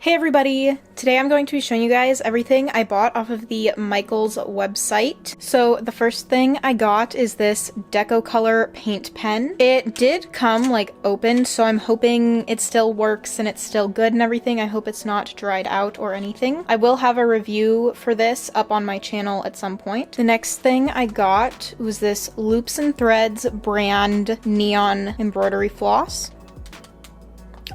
Hey everybody! Today I'm going to be showing you guys everything I bought off of the Michaels website. So the first thing I got is this decocolor paint pen. It did come like open, so I'm hoping it still works and it's still good and everything. I hope it's not dried out or anything. I will have a review for this up on my channel at some point. The next thing I got was this Loops and Threads brand neon embroidery floss.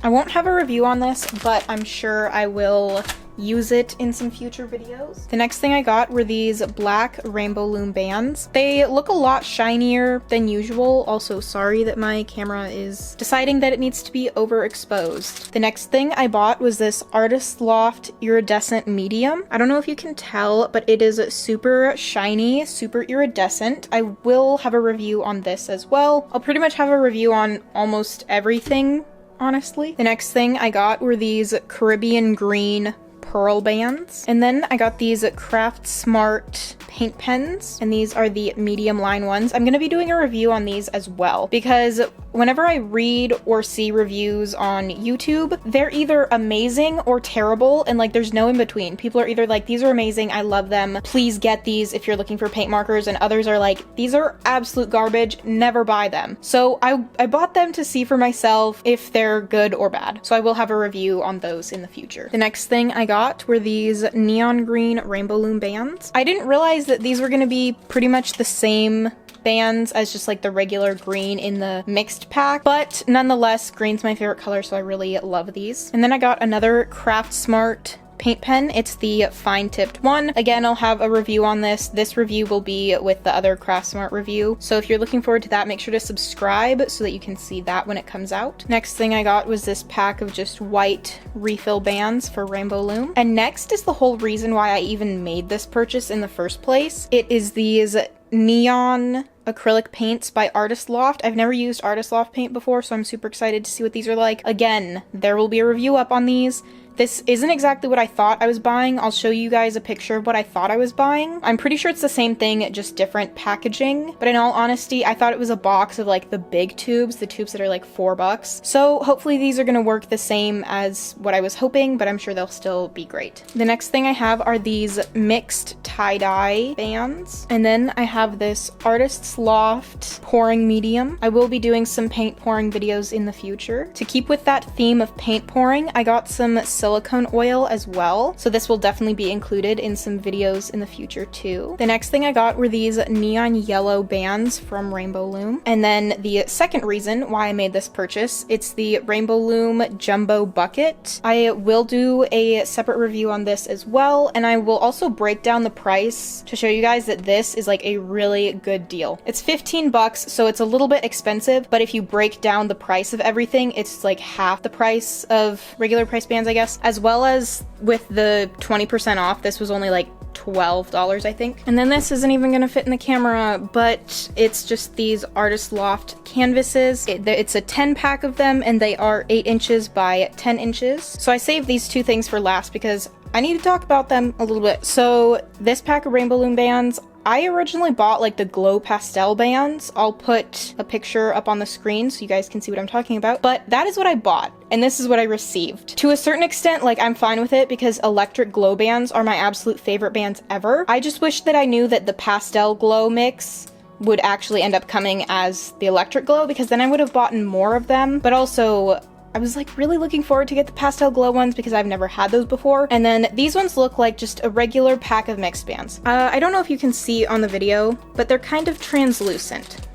I won't have a review on this, but I'm sure I will use it in some future videos. The next thing I got were these black rainbow loom bands. They look a lot shinier than usual. Also, sorry that my camera is deciding that it needs to be overexposed. The next thing I bought was this Artist Loft iridescent medium. I don't know if you can tell, but it is super shiny, super iridescent. I will have a review on this as well. I'll pretty much have a review on almost everything, honestly. The next thing I got were these Caribbean green pearl bands. And then I got these Craft Smart paint pens, and these are the medium line ones. I'm gonna be doing a review on these as well, because whenever I read or see reviews on YouTube, they're either amazing or terrible, and like there's no in between. People are either like, these are amazing, I love them, please get these if you're looking for paint markers, and others are like, these are absolute garbage, never buy them. So I bought them to see for myself if they're good or bad. So I will have a review on those in the future. The next thing I got were these neon green rainbow loom bands. I didn't realize that these were going to be pretty much the same bands as just like the regular green in the mixed pack, but nonetheless, green's my favorite color, so I really love these. And then I got another Craft Smart paint pen. It's the fine tipped one. Again, I'll have a review on this. This review will be with the other Craft Smart review. So if you're looking forward to that, make sure to subscribe so that you can see that when it comes out. Next thing I got was this pack of just white refill bands for rainbow loom. And next is the whole reason why I even made this purchase in the first place. It is these neon acrylic paints by Artist Loft. I've never used Artist Loft paint before, so I'm super excited to see what these are like. Again, there will be a review up on these. This isn't exactly what I thought I was buying. I'll show you guys a picture of what I thought I was buying. I'm pretty sure it's the same thing, just different packaging. But in all honesty, I thought it was a box of like the big tubes, the tubes that are like $4. So hopefully these are gonna work the same as what I was hoping, but I'm sure they'll still be great. The next thing I have are these mixed tie-dye bands. And then I have this Artist's Loft pouring medium. I will be doing some paint pouring videos in the future. To keep with that theme of paint pouring, I got some silicone oil as well, so this will definitely be included in some videos in the future too. The next thing I got were these neon yellow bands from Rainbow Loom. And then the second reason why I made this purchase, it's the Rainbow Loom Jumbo Bucket. I will do a separate review on this as well, and I will also break down the price to show you guys that this is like a really good deal. It's $15, so it's a little bit expensive, but if you break down the price of everything, it's like half the price of regular price bands, I guess. As well as with the 20% off, this was only like $12, I think. And then this isn't even gonna fit in the camera, but it's just these Artist Loft canvases. It's a 10 pack of them, and they are 8 inches by 10 inches. So I saved these two things for last because I need to talk about them a little bit. So this pack of Rainbow Loom bands, I originally bought like the glow pastel bands. I'll put a picture up on the screen so you guys can see what I'm talking about, but that is what I bought, and this is what I received. To a certain extent, like, I'm fine with it because electric glow bands are my absolute favorite bands ever. I just wish that I knew that the pastel glow mix would actually end up coming as the electric glow, because then I would have bought more of them. But also, I was like really looking forward to get the pastel glow ones because I've never had those before. And then these ones look like just a regular pack of mixed bands. I don't know if you can see on the video, but they're kind of translucent.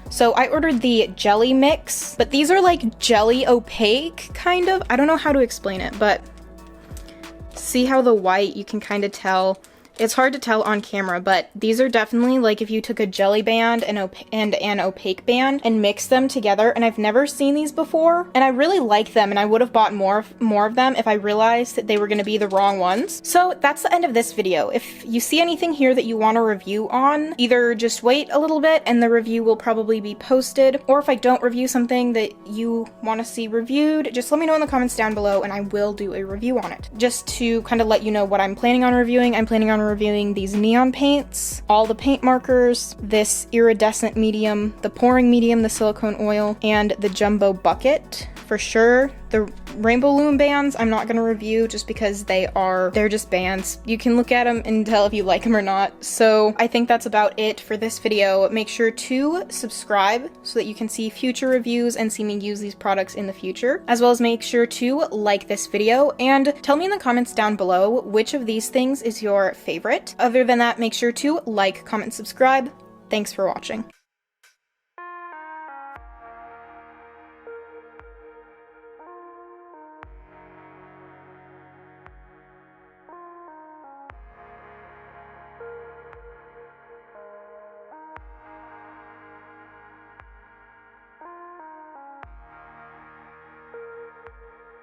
So I ordered the jelly mix, but these are like jelly opaque, kind of. I don't know how to explain it, but see how the white, you can kind of tell. It's hard to tell on camera, but these are definitely like if you took a jelly band and an opaque band and mixed them together, and I've never seen these before, and I really like them, and I would have bought more of them if I realized that they were going to be the wrong ones. So that's the end of this video. If you see anything here that you want a review on, either just wait a little bit and the review will probably be posted, or if I don't review something that you want to see reviewed, just let me know in the comments down below and I will do a review on it. Just to kind of let you know what I'm planning on reviewing, I'm planning on reviewing these neon paints, all the paint markers, this iridescent medium, the pouring medium, the silicone oil, and the jumbo bucket. For sure, the Rainbow loom bands, I'm not gonna review just because they're just bands. You can look at them and tell if you like them or not. So I think that's about it for this video. Make sure to subscribe so that you can see future reviews and see me use these products in the future, as well as make sure to like this video and tell me in the comments down below which of these things is your favorite. Other than that, make sure to like, comment, subscribe. Thanks for watching.